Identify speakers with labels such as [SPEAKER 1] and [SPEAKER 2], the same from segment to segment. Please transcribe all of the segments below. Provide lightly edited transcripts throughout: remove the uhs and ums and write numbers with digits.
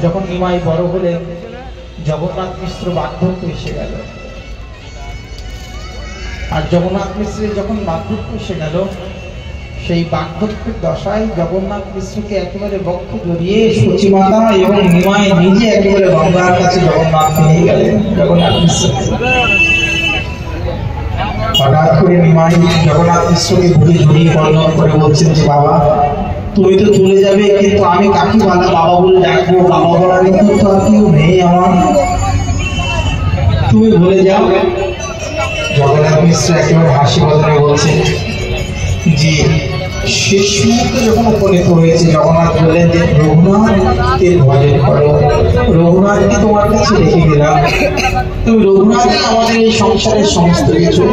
[SPEAKER 1] যখন নিমাই বড় হলেন, জগন্নাথ মিশ্র বার্ধক্য এসে গেল। আর জগন্নাথ মিশ্রের যখন বার্ধক্য এসে গেল, সেই বার্ধক্যের দশায় জগন্নাথ মিশ্রকে একেবারে বক্ষ জড়িয়ে সচিমাতা এবং নিমাই নিজে একেবারে গঙ্গার কাছে জগন্নাথ নিয়ে গেলেন। জগন্নাথ মিশ্র হঠাৎ করে নিমাই জগন্নাথ মিশ্রকে বুকে জড়িয়ে বর্ণন করে বলছেন যে, বাবা তুমি তো চলে যাবে, কিন্তু আমি কাকে বাবা বলে ডাকবো? বাবা বলার কিন্তু তো আর কেউ নেই আমার, তুমি বলে যাও। জগন্নাথ মিশ্র একেবারে হাসি বদনে বলছেন যে, শেষ মুহূর্তে যখন উপনীত হয়েছে, জগন্নাথ বললেন যে, রঘুনাথকে ভজন করো, রঘুনাথকে তোমার কাছে রেখে গেলাম, তুমি রঘুনাথই আমাদের এই সংসারের সমস্ত কিছু।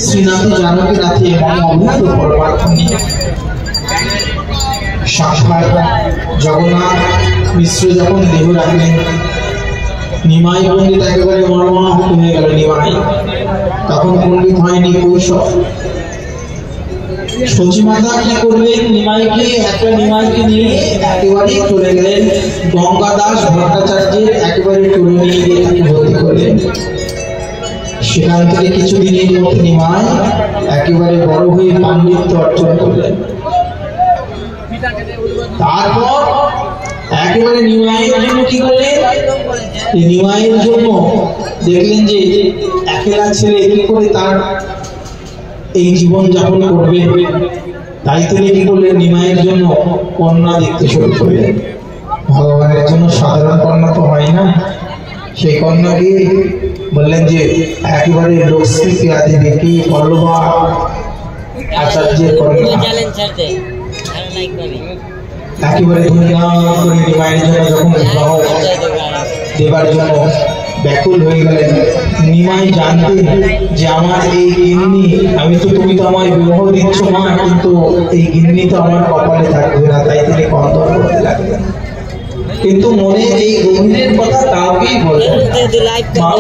[SPEAKER 1] শ্রীনাথ জানকী নাথে মনে অভিন্ন পরমার্থ নিয়ে সাক্ষাৎ জগন্নাথ মিশ্র যখন দেহ রাখলেন, নিমাই পণ্ডিত একেবারে মর্মাহত হয়ে গেল। নিমাই তখন পণ্ডিত হয়নি, কৈশোর। সচিমাতা কি করলেন? নিমাইকে নিয়ে একেবারে চলে গেলেন গঙ্গাদাস ভট্টাচার্যের একেবারে টুলে নিয়ে গিয়ে তাকে ভর্তি করলেন। সেখান থেকে কিছুদিনের মধ্যে নিমাই একেবারে বড় হয়ে পাণ্ডিত্য অর্জন করলেন। তারপর একেবারে নিমাইয়ের জন্য কি করলেন? নিমাইয়ের জন্য দেখলেন যে একলা ছেলে কি করে তার এই জীবন যাপন করবে, তাই তিনি কি করলেন? নিমাইয়ের জন্য কন্যা দেখতে শুরু করলেন। ভগবানের জন্য সাধারণ কন্যা তো হয় না, সেই কন্যাকে বললেন যে একেবারে লক্ষ্মী পেয়াদি দেখি বল্লভা আচার্যের কন্যা। একেবারে ধুমধাম করে নিমাইয়ের জন্য যখন বিবাহ দেবার জন্য ব্যাকুল হয়ে গেলেন। নিমাই জানতেন যে আমার এই গিন্নি, তুমি তো আমায় বিবাহ দিচ্ছ মা, কিন্তু এই গিন্নি তো আমার কপালে থাকবে না, তাই তিনি কন্দন করতে লাগলেন। কিন্তু মনে এই গভীরের কথা কাউকেই বললেন না।